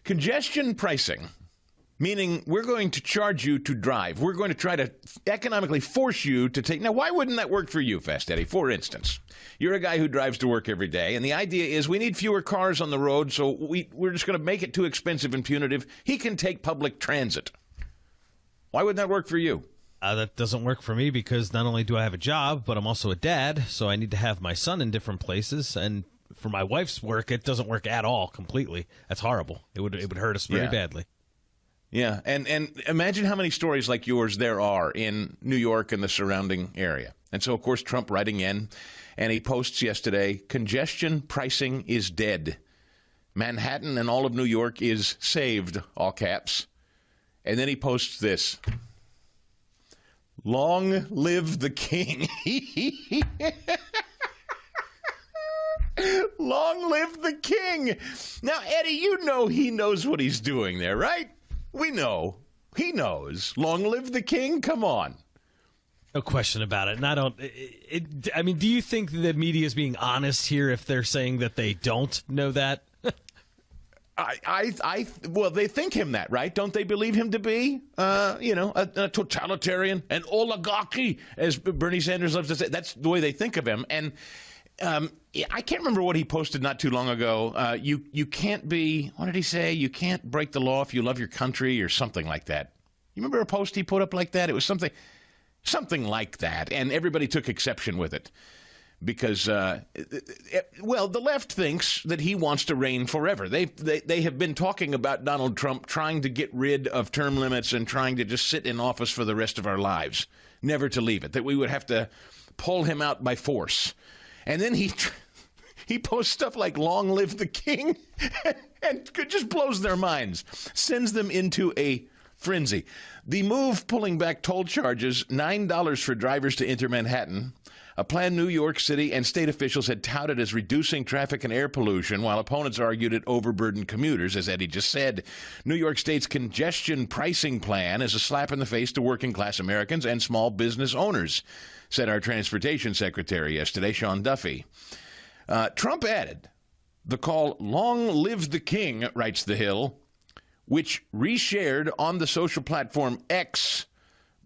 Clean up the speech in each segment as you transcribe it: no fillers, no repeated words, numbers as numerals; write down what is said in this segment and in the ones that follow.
Congestion pricing, meaning we're going to charge you to drive. We're going to try to economically force you to take. Now, why wouldn't that work for you, Fast Eddie? For instance, you're a guy who drives to work every day, and the idea is we need fewer cars on the road, so we're just going to make it too expensive and punitive. He can take public transit. Why wouldn't that work for you? That doesn't work for me because not only do I have a job, but I'm also a dad, so I need to have my son in different places. And for my wife's work, it doesn't work at all completely. That's horrible. It would hurt us very badly. Yeah, and imagine how many stories like yours there are in New York and the surrounding area. And so, of course, Trump writing in, and he posts yesterday, congestion pricing is dead. Manhattan and all of New York is saved, all caps. And then he posts this. Long live the king. Long live the king. Now, Eddie, you know he knows what he's doing there, right? We know. He knows. Long live the king? Come on. No question about it. And I mean, do you think the media is being honest here if they're saying that they don't know that? Well, they think him that, right? Don't they believe him to be, a totalitarian, an oligarchy, as Bernie Sanders loves to say. That's the way they think of him. And I can't remember what he posted not too long ago. You can't be, what did he say? You can't break the law if you love your country or something like that. You remember a post he put up like that? It was something like that. And everybody took exception with it. Because, the left thinks that he wants to reign forever. They have been talking about Donald Trump trying to get rid of term limits and trying to just sit in office for the rest of our lives, never to leave it, that we would have to pull him out by force. And then he posts stuff like long live the king and just blows their minds, sends them into a frenzy. The move pulling back toll charges, $9 for drivers to enter Manhattan, a plan New York City and state officials had touted as reducing traffic and air pollution, while opponents argued it overburdened commuters, as Eddie just said. New York State's congestion pricing plan is a slap in the face to working-class Americans and small business owners, said our transportation secretary yesterday, Sean Duffy. Trump added, the call, long live the king, writes The Hill, which reshared on the social platform X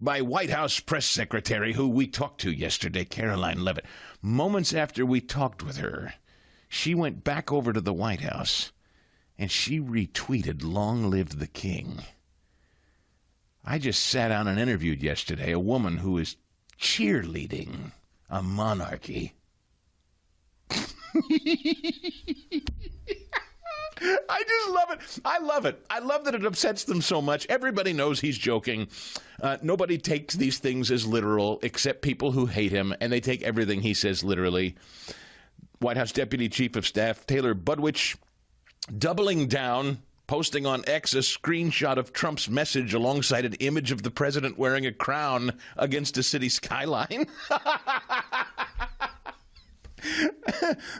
by White House press secretary who we talked to yesterday, Caroline Leavitt. Moments after we talked with her, she went back over to the White House and she retweeted long live the king. I just sat down and interviewed yesterday a woman who is cheerleading a monarchy. I just love it. I love it. I love that it upsets them so much. Everybody knows he's joking. Nobody takes these things as literal except people who hate him, and they take everything he says literally. White House Deputy Chief of Staff Taylor Budwich doubling down, posting on X a screenshot of Trump's message alongside an image of the president wearing a crown against a city skyline.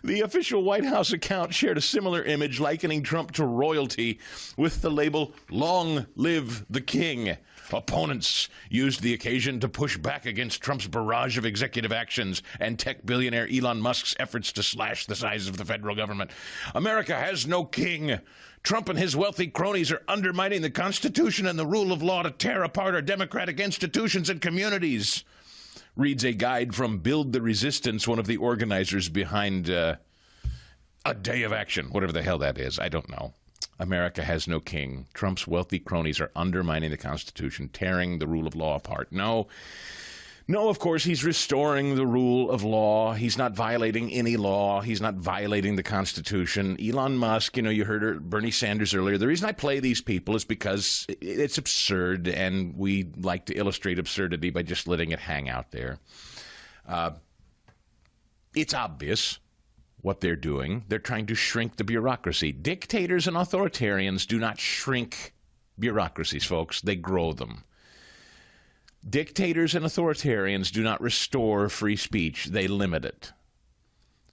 The official White House account shared a similar image likening Trump to royalty with the label, long live the king. Opponents used the occasion to push back against Trump's barrage of executive actions and tech billionaire Elon Musk's efforts to slash the size of the federal government. America has no king. Trump and his wealthy cronies are undermining the Constitution and the rule of law to tear apart our democratic institutions and communities. Reads a guide from Build the Resistance, one of the organizers behind a day of action, whatever the hell that is. I don't know. America has no king. Trump's wealthy cronies are undermining the Constitution, tearing the rule of law apart. No, of course, he's restoring the rule of law. He's not violating any law. He's not violating the Constitution. Elon Musk, you heard Bernie Sanders earlier. The reason I play these people is because it's absurd, and we like to illustrate absurdity by just letting it hang out there. It's obvious what they're doing. They're trying to shrink the bureaucracy. Dictators and authoritarians do not shrink bureaucracies, folks. They grow them. Dictators and authoritarians do not restore free speech. They limit it.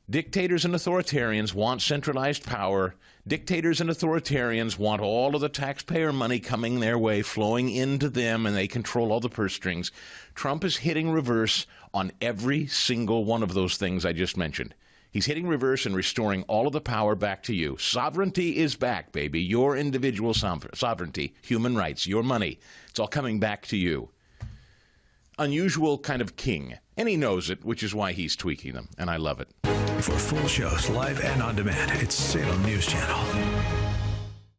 Dictators and authoritarians want centralized power. Dictators and authoritarians want all of the taxpayer money coming their way, flowing into them, and they control all the purse strings. Trump is hitting reverse on every single one of those things I just mentioned. He's hitting reverse and restoring all of the power back to you. Sovereignty is back, baby. Your individual sovereignty, human rights, your money. It's all coming back to you. Unusual kind of king. And he knows it, which is why he's tweaking them. And I love it. For full shows, live and on demand, it's Salem News Channel.